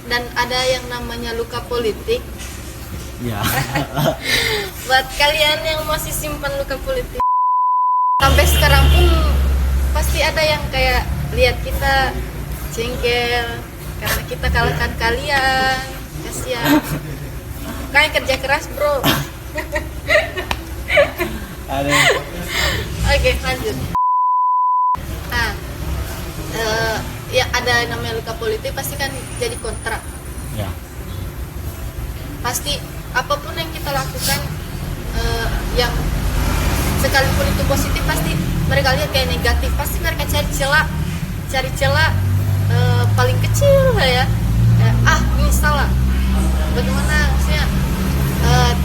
dan ada yang namanya luka politik. Ya. Buat kalian yang masih simpan luka politik, sampai sekarang pun pasti ada yang kayak lihat kita jengkel karena kita kalahkan kalian. Kasihan. Kayak kerja keras, bro. Ada. Oke, lanjut. Nah, ya ada namanya luka politik pasti kan jadi kontra. Ya. Pasti apapun yang kita lakukan, yang sekalipun itu positif, pasti mereka lihat kayak negatif. Pasti mereka cari celah paling kecil lah ya. Ini salah. Bagaimana maksudnya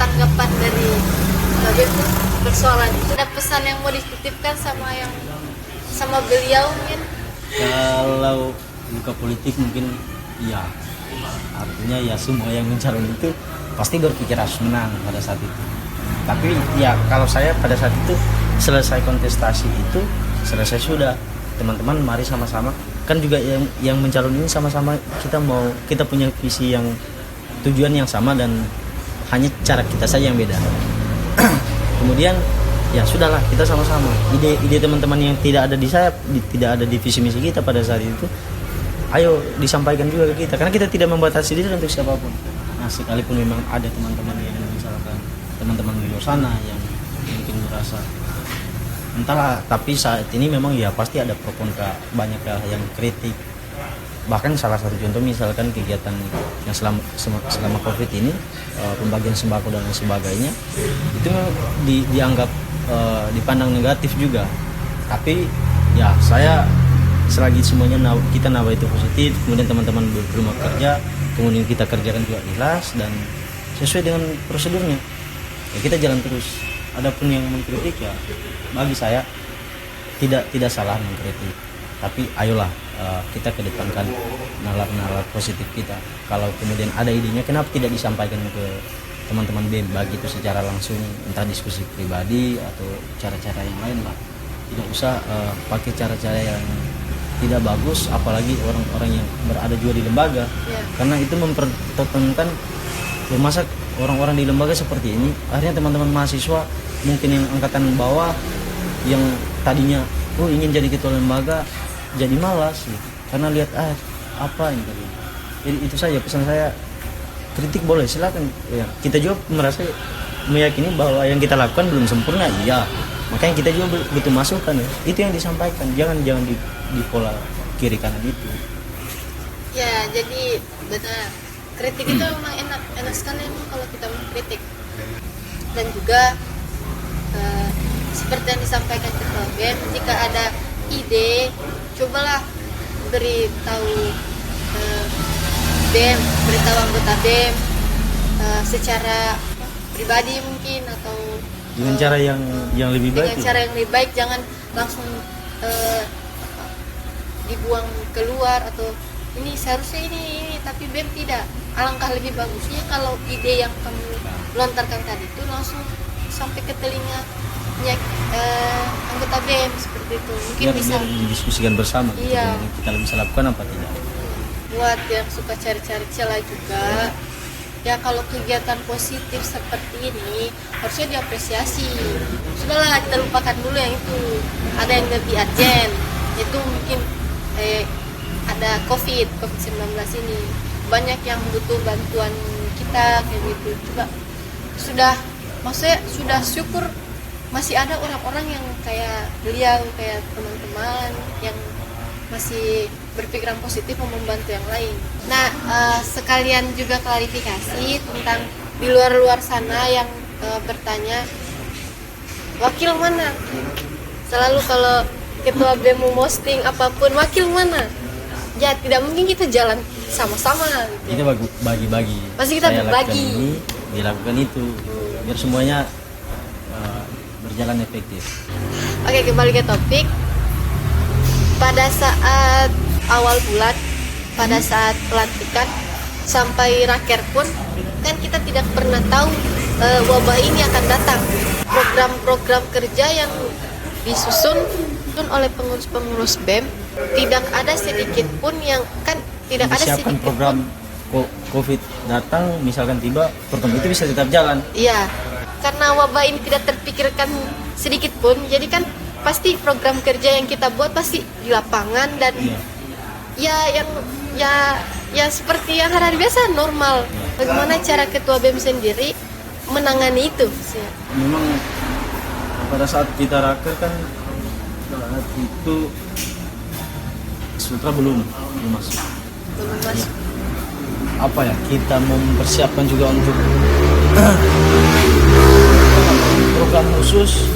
tanggapan dari itu persoalan itu? Ada pesan yang mau dititipkan sama beliau mungkin? Kalau luka politik mungkin ya, artinya ya semua yang mencalon itu pasti berpikir harus menang pada saat itu. Tapi ya kalau saya pada saat itu selesai kontestasi itu, selesai sudah, teman-teman mari sama-sama, kan juga yang mencalon ini sama-sama kita punya visi yang tujuan yang sama dan hanya cara kita saja yang beda. Kemudian ya sudahlah, kita sama-sama ide teman-teman yang tidak ada di saya, tidak ada di visi misi kita pada saat itu, ayo disampaikan juga ke kita, karena kita tidak membatasi diri untuk siapapun. Nah, sekalipun memang ada teman-teman yang misalkan teman-teman di luar sana yang mungkin merasa entahlah, tapi saat ini memang ya pasti ada pro kontra, banyak yang kritik. Bahkan salah satu contoh misalkan kegiatan yang selama COVID ini, pembagian sembako dan lain sebagainya, itu dianggap dipandang negatif juga. Tapi ya saya selagi semuanya kita nawa itu positif, kemudian teman-teman berumah kerja, kemudian kita kerjakan juga ikhlas dan sesuai dengan prosedurnya, ya kita jalan terus. Adapun yang mengkritik ya bagi saya tidak salah mengkritik, tapi ayolah kita kedepankan nalar-nalar positif kita. Kalau kemudian ada idenya, kenapa tidak disampaikan ke teman-teman BEM, baik itu secara langsung, entah diskusi pribadi atau cara-cara yang lain lah. Tidak usah pakai cara-cara yang tidak bagus, apalagi orang-orang yang berada juga di lembaga, karena itu mempertontonkan masa orang-orang di lembaga seperti ini. Akhirnya teman-teman mahasiswa mungkin yang angkatan bawah yang tadinya ingin jadi ketua lembaga jadi malas gitu, karena lihat apa ini tadi. Jadi itu saja pesan saya, kritik boleh silakan ya, kita juga merasa meyakini bahwa yang kita lakukan belum sempurna, iya, makanya kita juga butuh masukan ya. Itu yang disampaikan, jangan di pola kiri kanan itu ya. Jadi benar, kritik itu memang enak sekali emang kalau kita mengkritik. Dan juga seperti yang disampaikan Ketua BEM, jika ada ide, cobalah beritahu BEM, beritahu anggota BEM secara pribadi mungkin, atau dengan cara yang lebih baik. Dengan cara yang lebih baik, jangan langsung dibuang keluar, atau ini seharusnya ini, tapi BEM tidak. Alangkah lebih bagusnya kalau ide yang kamu lontarkan tadi itu langsung sampai ke telinganya anggota BEM, seperti itu. Mungkin ya, bisa didiskusikan bersama. Iya. Gitu, kita bisa lakukan apa tidak. Buat yang suka cari-cari celah juga, ya kalau kegiatan positif seperti ini harusnya diapresiasi. Sudahlah, kita lupakan dulu yang itu. Ada yang lebih urgent, itu mungkin ada COVID-19 ini, banyak yang butuh bantuan kita kayak gitu. Coba maksudnya sudah syukur masih ada orang-orang yang kayak beliau, kayak teman-teman yang masih berpikiran positif mau membantu yang lain. Nah, sekalian juga klarifikasi tentang di luar sana yang bertanya, wakil mana? Selalu kalau ketua BEM mau posting apapun, wakil mana? Ya tidak mungkin kita jalan sama-sama gitu. Itu bagi-bagi. Pasti kita berbagi. Ini, dilakukan itu biar semuanya berjalan efektif. Oke, kembali ke topik. Pada saat awal bulan, pada saat pelantikan sampai raker pun, kan kita tidak pernah tahu wabah ini akan datang. Program-program kerja yang disusun oleh pengurus-pengurus BEM tidak ada sedikit pun yang kan tidak ada sedikit program pun COVID datang misalkan tiba, program itu bisa tetap jalan. Iya, karena wabah ini tidak terpikirkan sedikit pun, jadi kan pasti program kerja yang kita buat pasti di lapangan dan ya seperti yang hari-hari biasa normal. Bagaimana cara ketua BEM sendiri menangani itu? Memang pada saat kita raker kan saat itu Sultra belum masuk. Belum masuk. Apa ya, kita mempersiapkan juga untuk program khusus.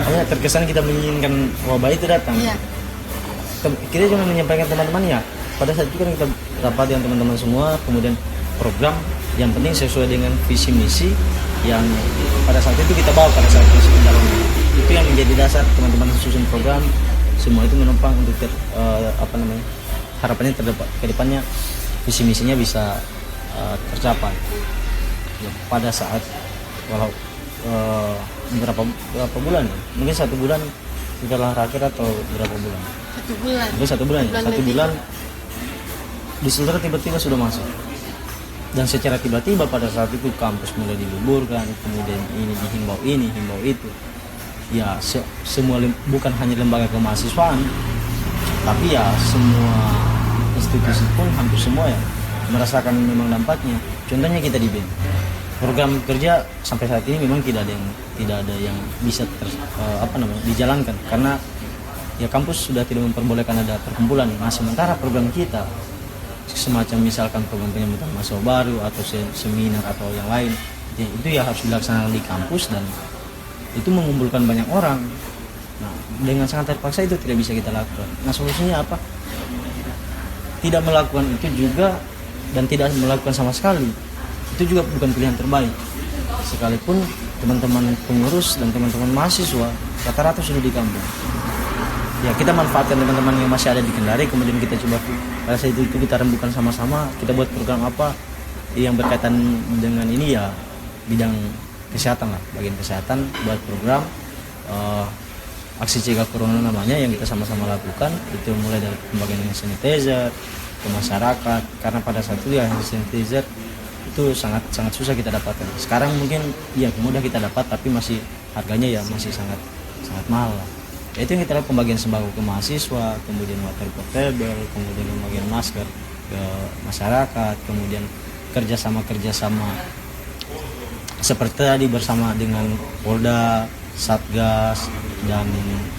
Ya, terkesan kita menginginkan wabah itu datang. Iya. Kita cuma menyampaikan teman-teman ya. Pada saat itu kan kita rapat dengan teman-teman semua, kemudian program yang penting sesuai dengan visi misi yang pada saat itu kita bawa pada saat misi pendalaman. Itu yang menjadi dasar teman-teman susun program. Semua itu menumpang untuk harapannya ke depannya visi misinya bisa tercapai. Ya, pada saat walau berapa bulan ya? Mungkin 1 bulan setelah raker atau berapa bulan? 1 bulan. Itu 1 bulan ya? 1 bulan di Sultra tiba-tiba sudah masuk. Dan secara tiba-tiba pada saat itu kampus mulai diliburkan, kemudian ini himbau itu. Ya semua bukan hanya lembaga kemahasiswaan, tapi ya semua institusi pun hampir semua ya merasakan memang dampaknya. Contohnya kita di BEM. Program kerja sampai saat ini memang tidak ada yang bisa dijalankan karena ya kampus sudah tidak memperbolehkan ada perkumpulan. Nah, sementara program kita semacam misalkan program penyambutan mahasiswa baru atau seminar atau yang lain ya, itu ya harus dilaksanakan di kampus dan itu mengumpulkan banyak orang. Nah, dengan sangat terpaksa itu tidak bisa kita lakukan. Nah, solusinya apa? Tidak melakukan itu juga dan tidak melakukan sama sekali itu juga bukan pilihan terbaik. Sekalipun teman-teman pengurus dan teman-teman mahasiswa rata-rata sudah di kampung. Ya kita manfaatkan teman-teman yang masih ada di Kendari, kemudian kita coba pada saat itu kita rembukan sama-sama, kita buat program apa yang berkaitan dengan ini ya bidang kesehatan lah, bagian kesehatan, buat program aksi cegah corona namanya yang kita sama-sama lakukan. Itu mulai dari pembagian hand sanitizer ke masyarakat karena pada saat itu ya hand sanitizer itu sangat susah kita dapatkan. Sekarang mungkin ya mudah kita dapat tapi masih harganya ya masih sangat mahal lah. Ya, itu yang kita lakukan pembagian sembako ke mahasiswa, kemudian water portable, kemudian pembagian masker ke masyarakat, kemudian kerjasama seperti tadi bersama dengan Polda, Satgas dan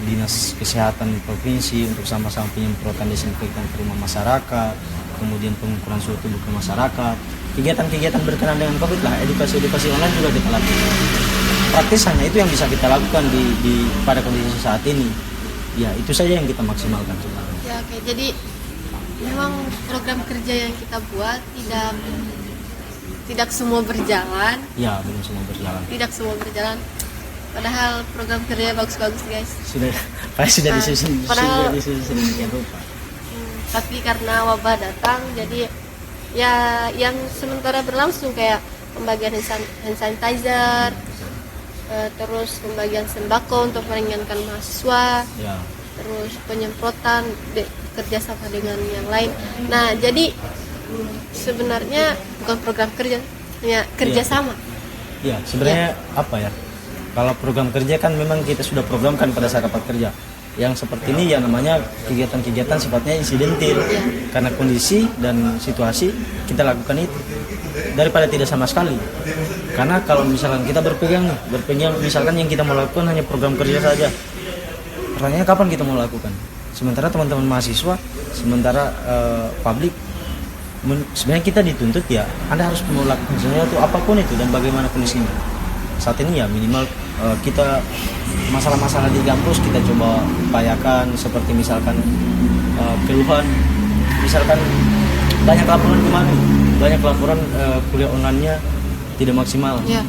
Dinas Kesehatan di provinsi untuk sama-sama penyemprotan desinfektan ke rumah masyarakat, kemudian pengukuran suhu tubuh ke masyarakat. Kegiatan-kegiatan berkenaan dengan COVID lah, edukasi online juga kita lakukan. Praktisannya itu yang bisa kita lakukan pada kondisi saat ini. Ya itu saja yang kita maksimalkan sebenarnya. Ya oke, jadi memang program kerja yang kita buat tidak semua berjalan. Ya belum semua berjalan. Tidak semua berjalan. Padahal program kerja bagus-bagus guys. Sudah disusun. Tapi karena wabah datang, jadi ya yang sementara berlangsung kayak pembagian hand sanitizer, terus pembagian sembako untuk meringankan mahasiswa, ya. Terus penyemprotan kerjasama dengan yang lain. Nah jadi sebenarnya bukan program kerja, hanya kerjasama. Ya sebenarnya apa ya? Kalau program kerja kan memang kita sudah programkan pada saat rapat kerja. Yang seperti ini ya namanya kegiatan-kegiatan sifatnya insidentil ya. Karena kondisi dan situasi kita lakukan itu daripada tidak sama sekali. Karena kalau misalkan kita berpegang misalkan yang kita mau lakukan hanya program kerja saja, pertanyaannya kapan kita mau lakukan? Sementara teman-teman mahasiswa, sementara publik, sebenarnya kita dituntut ya Anda harus melakukan sesuatu apapun itu dan bagaimana kondisinya. Saat ini ya minimal kita masalah-masalah di kampus kita coba upayakan, seperti misalkan keluhan, misalkan banyak laporan kemarin, banyak laporan kuliah online-nya tidak maksimal, ya.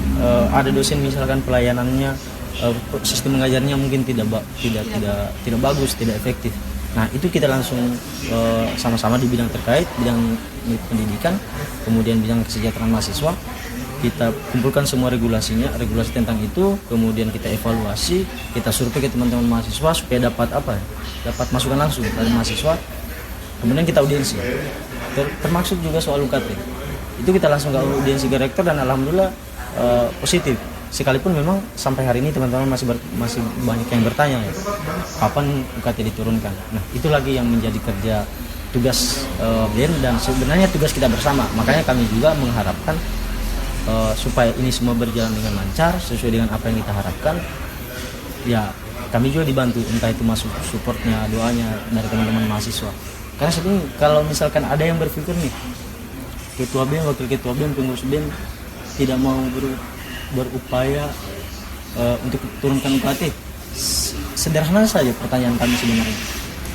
Ada dosen misalkan pelayanannya, sistem mengajarnya mungkin tidak bagus, tidak efektif. Nah itu kita langsung sama-sama di bidang terkait, bidang pendidikan, kemudian bidang kesejahteraan mahasiswa. Kita kumpulkan semua regulasi tentang itu, kemudian kita evaluasi, kita survei ke teman-teman mahasiswa supaya dapat masukan langsung dari mahasiswa, kemudian kita audiensi. termasuk juga soal UKT. Itu kita langsung ke audiensi ke rektor dan alhamdulillah positif. Sekalipun memang sampai hari ini teman-teman masih banyak yang bertanya ya, kapan UKT diturunkan. Nah, itu lagi yang menjadi kerja tugas BEM dan sebenarnya tugas kita bersama. Makanya kami juga mengharapkan supaya ini semua berjalan dengan lancar sesuai dengan apa yang kita harapkan. Ya, kami juga dibantu, entah itu masuk supportnya, doanya dari teman-teman mahasiswa. Karena sebenarnya kalau misalkan ada yang berpikir nih, ketua BEM, wakil ketua BEM, pengurus BEM tidak mau berupaya untuk turunkan UKT, sederhana saja pertanyaan kami sebenarnya.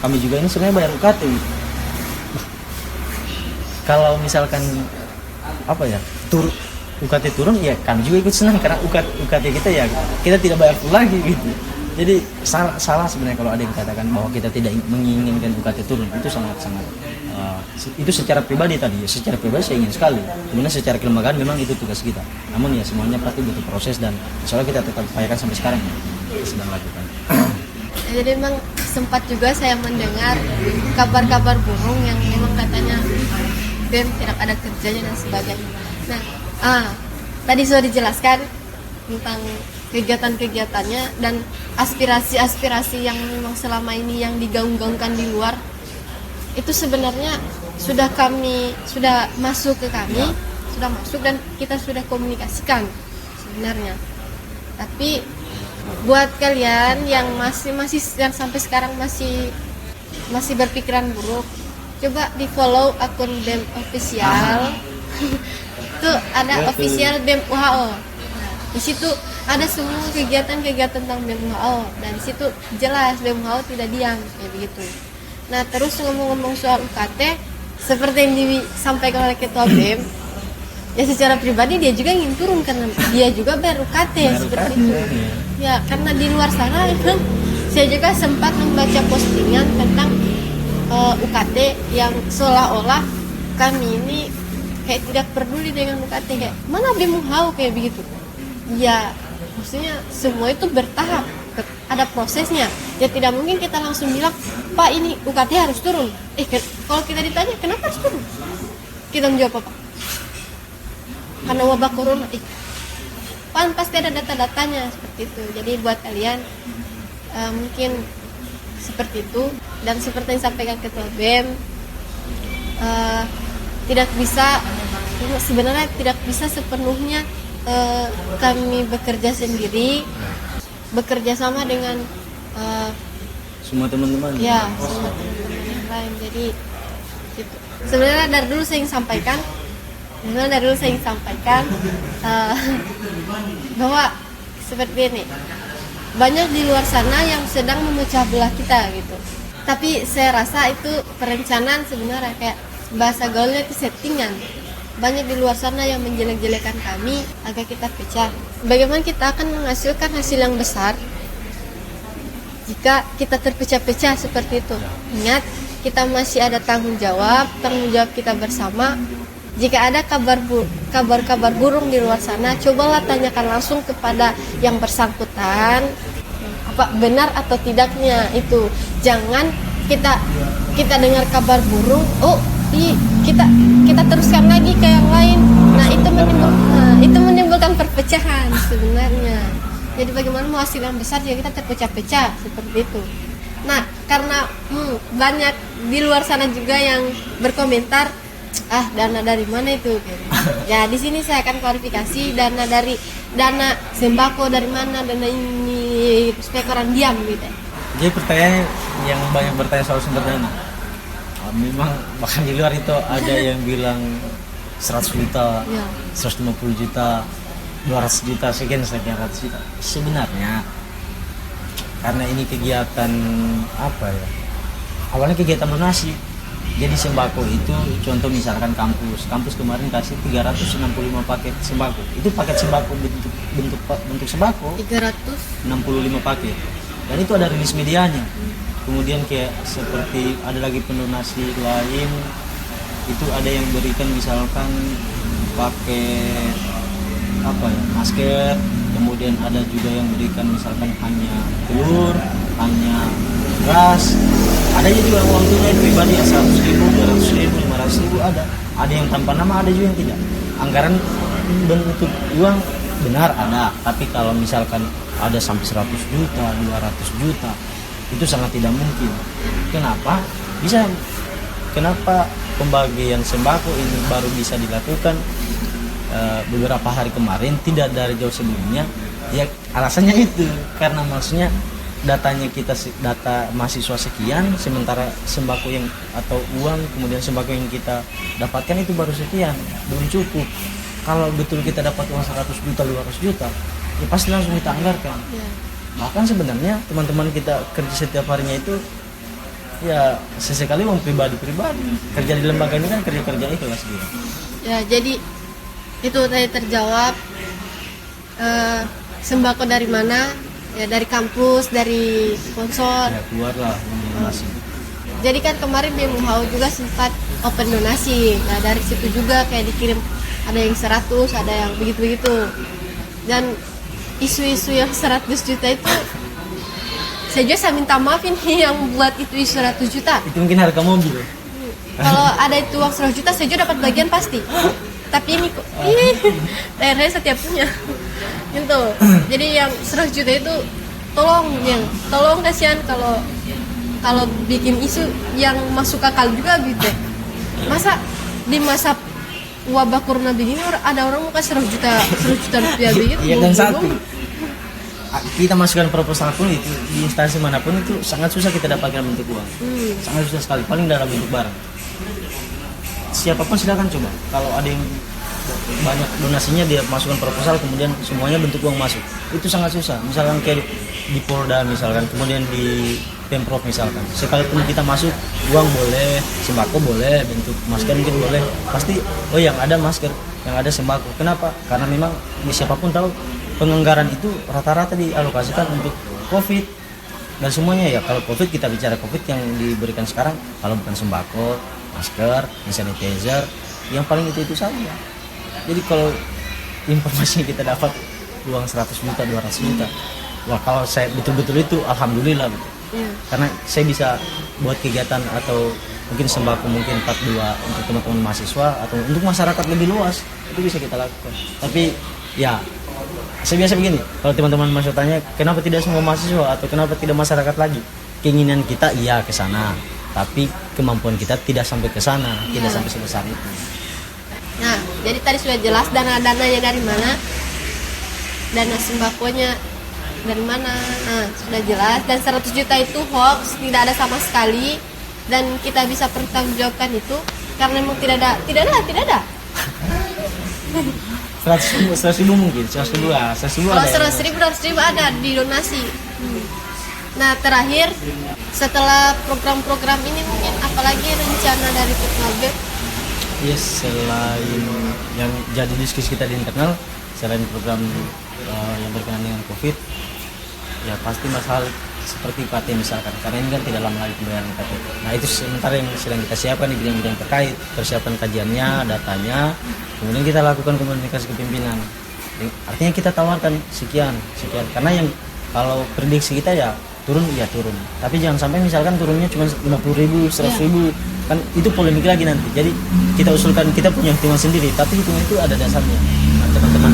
Kami juga ini sebenarnya bayar UKT gitu. Kalau misalkan UKT turun ya kami juga ikut senang karena UKT kita ya kita tidak bayar full lagi gitu. Jadi salah sebenarnya kalau ada yang katakan bahwa kita tidak menginginkan UKT turun. Itu sangat-sangat itu secara pribadi tadi ya, secara pribadi saya ingin sekali. Kemudian secara kelembagaan memang itu tugas kita. Namun ya semuanya pasti butuh proses dan insya Allah kita tetap upayakan sampai sekarang ya, kita sedang lakukan. Jadi memang sempat juga saya mendengar kabar-kabar burung yang memang katanya BEM tidak ada kerjanya dan sebagainya. Nah, tadi sudah dijelaskan tentang kegiatan-kegiatannya dan aspirasi-aspirasi yang memang selama ini yang digaung-gaungkan di luar itu sebenarnya sudah masuk ke kami, sudah masuk dan kita sudah komunikasikan sebenarnya. Tapi buat kalian yang masih yang sampai sekarang masih berpikiran buruk, coba di follow akun BEM official. Itu ada official BEM UHO. Di situ ada semua kegiatan-kegiatan tentang BEM UHO dan di situ jelas BEM UHO tidak diam kayak begitu. Nah, terus ngomong-ngomong soal UKT, seperti yang disampaikan oleh ketua BEM, ya secara pribadi dia juga ingin turun karena dia juga bayar UKT seperti itu. Ya, karena di luar sana kan saya juga sempat membaca postingan tentang UKT yang seolah-olah kami ini kayak tidak peduli dengan UKT, kayak mana BEM UHO kayak begitu. Ya, maksudnya semua itu bertahap, ada prosesnya. Ya tidak mungkin kita langsung bilang, Pak ini UKT harus turun. Kalau kita ditanya kenapa harus turun, kita menjawab apa? Karena wabah corona. Pasti ada data-datanya seperti itu. Jadi buat kalian mungkin seperti itu dan seperti yang disampaikan ketua BEM, sebenarnya tidak bisa sepenuhnya kami bekerja sendiri, bekerja sama dengan semua teman-teman. Ya, semua teman-teman yang lain. Jadi gitu. Sebenarnya dari dulu saya ingin sampaikan bahwa seperti ini, banyak di luar sana yang sedang memecah belah kita gitu. Tapi saya rasa itu perencanaan sebenarnya, kayak bahasa gaulnya itu settingan. Banyak di luar sana yang menjelek-jelekan kami agar kita pecah. Bagaimana kita akan menghasilkan hasil yang besar jika kita terpecah-pecah seperti itu? Ingat, kita masih ada tanggung jawab kita bersama. Jika ada kabar-kabar burung di luar sana, cobalah tanyakan langsung kepada yang bersangkutan apa benar atau tidaknya itu. Jangan kita dengar kabar burung, kita teruskan lagi ke yang lain. Nah, itu menimbulkan perpecahan sebenarnya. Jadi bagaimana mau hasil yang besar jika kita terpecah-pecah seperti itu. Nah, karena banyak di luar sana juga yang berkomentar, dana dari mana itu? Ya, di sini saya akan klarifikasi, dana sembako dari mana, dana ini supaya orang diam gitu. Jadi pertanyaan yang banyak bertanya soal sumber dana. Memang bahkan di luar itu ada yang bilang 100 juta, ya. 150 juta, 200 juta, sekian ratus juta. Sebenarnya karena ini kegiatan awalnya kegiatan donasi. Jadi sembako itu contoh misalkan kampus kemarin kasih 365 paket sembako. Itu paket sembako bentuk sembako 365 paket. Dan itu ada rilis medianya. Kemudian kayak seperti ada lagi pendonasi lain, itu ada yang berikan misalkan paket masker, kemudian ada juga yang berikan misalkan hanya telur, hanya beras, ada juga uang tunai pribadi yang 100.000, 200.000, 500.000 100.000 ada yang tanpa nama, ada juga yang tidak. Anggaran bentuk uang benar ada, tapi kalau misalkan ada sampai 100 juta, 200 juta, itu sangat tidak mungkin. Kenapa pembagian sembako ini baru bisa dilakukan beberapa hari kemarin, tidak dari jauh sebelumnya? Ya alasannya itu karena maksudnya data mahasiswa sekian, sementara sembako yang atau uang kemudian sembako yang kita dapatkan itu baru sekian, belum cukup. Kalau betul kita dapat uang 100 juta 200 juta ya pasti langsung kita anggarkan. Bahkan sebenarnya teman-teman kita kerja setiap harinya itu ya sesekali uang pribadi kerja di lembaga ini kan kerja ikhlas gitu. Ya jadi itu tadi terjawab. Sembako dari mana? Ya dari kampus, dari sponsor. Ya keluarlah donasi. Jadi kan kemarin BMUHO juga sempat open donasi. Nah dari situ juga kayak dikirim, ada yang 100, ada yang begitu-begitu. Dan isu-isu yang 100 juta itu saya minta maaf ini yang buat itu isu 100 juta. Itu mungkin harga mobil. Kalau ada itu uang 100 juta saya dapat bagian pasti. Tapi ini kok daerahnya setiap punya gitu. Jadi yang 100 juta itu tolong kasihan kalau bikin isu yang masuk akal juga gitu. Masa di masa wabah corona begini ada orang mau kasih 100 juta rupiah begitu? Iya, dan satu kita masukkan proposal pun itu di instansi manapun itu sangat susah kita dapatkan bentuk uang. Sangat susah sekali, paling dalam bentuk barang. Siapapun silakan coba. Kalau ada yang banyak donasinya dia masukkan proposal kemudian semuanya bentuk uang masuk, itu sangat susah. Misalkan kayak di Polda misalkan, kemudian di Pemprov misalkan, sekalipun kita masuk uang boleh, sembako boleh, bentuk masker mungkin boleh, pasti yang ada masker, yang ada sembako. Kenapa? Karena memang siapapun tahu penganggaran itu rata-rata dialokasikan untuk COVID dan semuanya. Ya kalau COVID, kita bicara COVID yang diberikan sekarang, kalau bukan sembako, masker, sanitizer, yang paling itu saja. Jadi kalau informasi kita dapat uang 100 juta 200 juta, wah kalau saya betul-betul itu alhamdulillah gitu. Karena saya bisa buat kegiatan atau mungkin sembako mungkin 42 untuk teman-teman mahasiswa atau untuk masyarakat lebih luas, itu bisa kita lakukan. Tapi ya saya biasa begini, kalau teman-teman mahasiswa tanya kenapa tidak semua mahasiswa atau kenapa tidak masyarakat lagi, keinginan kita iya ke sana, tapi kemampuan kita tidak sampai ke sana, tidak sampai sebesar itu. Nah, jadi tadi sudah jelas dana-dananya dari mana, dana sembakonya dari mana. Nah, sudah jelas. Dan 100 juta itu hoax, tidak ada sama sekali, dan kita bisa pertanggungjawabkan itu karena memang tidak ada. 100 ribu mungkin, 100 ribu lah, 100 ribu kalau ada. 100 ribu ada di donasi. Nah, terakhir setelah program-program ini mungkin apalagi rencana dari Teknobib? Yes, selain yang jadi diskusi kita di internal, selain program yang berkenaan dengan COVID, ya pasti masalah seperti UKT misalkan, karena ini kan tidak lama lagi pembayaran UKT. Nah itu sementara yang sedang kita siapkan di bidang-bidang terkait, persiapan kajiannya, datanya, kemudian kita lakukan komunikasi ke pimpinan. Artinya kita tawarkan sekian, karena yang kalau prediksi kita ya turun, tapi jangan sampai misalkan turunnya cuma 50.000, 100.000, kan itu polemik lagi nanti. Jadi kita usulkan, kita punya hitungan sendiri, tapi hitungan itu ada dasarnya. Nah teman-teman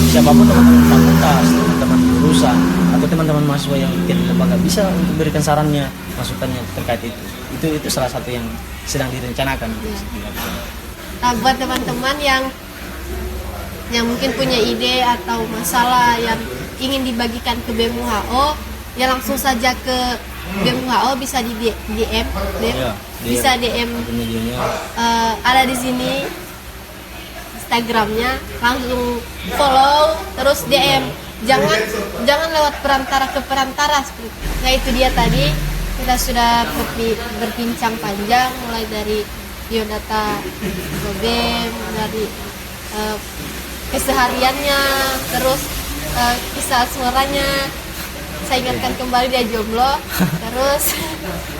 siapapun, teman-teman fakultas, teman-teman jurusan, atau teman-teman mahasiswa yang bikin lembaga bisa untuk berikan sarannya, masukannya terkait itu salah satu yang sedang direncanakan. Nah, buat teman-teman yang mungkin punya ide atau masalah yang ingin dibagikan ke BMUHO, ya langsung saja ke BMUHO, bisa di DM, bisa DM, ada di sini Instagramnya, langsung follow terus DM, jangan lewat perantara seperti itu. Nah itu dia tadi kita sudah berbincang panjang mulai dari biodata BEM, dari kesehariannya, terus kisah suaranya. Saya ingatkan kembali dia jomblo, terus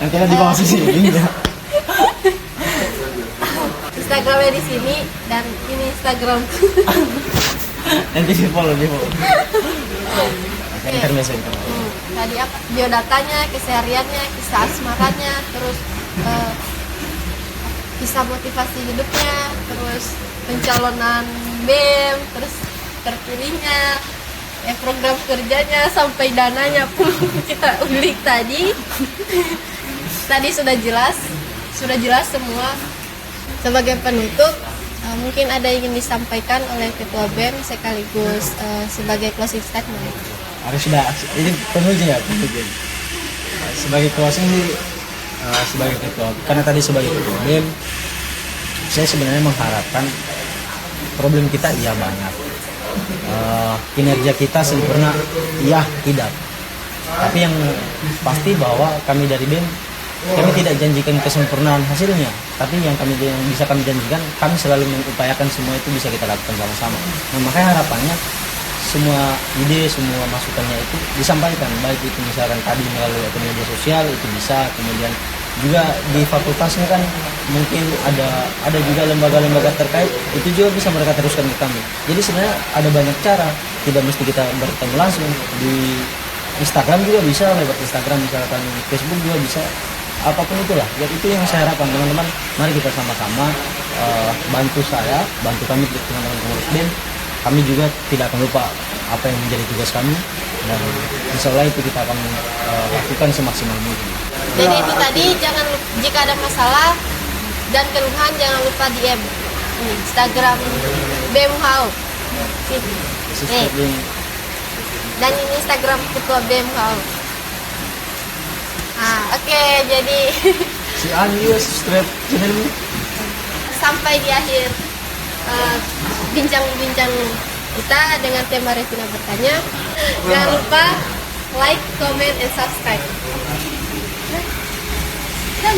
nanti di bawah sini ya. Instagramnya di sini dan ini Instagram. Nanti di follow. Tadi apa? Biodatanya, kesehariannya, kisah asmaranya, terus bisa motivasi hidupnya, terus pencalonan BEM, terus terpilihnya, program kerjanya sampai dananya pun kita ulik tadi. Tadi sudah jelas semua. Sebagai penutup, mungkin ada yang ingin disampaikan oleh Ketua BEM sekaligus sebagai closing statement. Harus sudah ini penuhnya ya penuhnya. Sebagai closing sebagai ketua, karena tadi sebagai ketua BEM, saya sebenarnya mengharapkan problem kita iya banyak, kinerja kita sempurna iya tidak, tapi yang pasti bahwa kami dari BEM, kami tidak janjikan kesempurnaan hasilnya, tapi yang bisa kami janjikan, kami selalu mengupayakan semua itu bisa kita lakukan sama-sama. Nah, makanya harapannya semua ide, semua masukannya itu disampaikan, baik itu misalkan tadi melalui media sosial itu bisa, kemudian juga di fakultasnya kan mungkin ada juga lembaga-lembaga terkait, itu juga bisa mereka teruskan ke kami. Jadi sebenarnya ada banyak cara, tidak mesti kita bertemu langsung. Di Instagram juga bisa, lewat Instagram misalkan, Facebook juga bisa, apapun itulah. Ya, itu yang saya harapkan teman-teman, mari kita sama-sama bantu saya, bantu kami teman-teman pengurus BEM. Kami juga tidak akan lupa apa yang menjadi tugas kami, dan insya Allah itu kita akan lakukan semaksimal mungkin. Jadi itu tadi, jangan lupa, jika ada masalah dan keluhan jangan lupa DM Instagram BEM Hau. Dan ini Instagram Ketua BEM Hau. Oke, jadi Si Ani juga subscribe channel ini. sampai di akhir bincang-bincang kita dengan tema Revina bertanya. Jangan lupa like, comment, and subscribe. Dan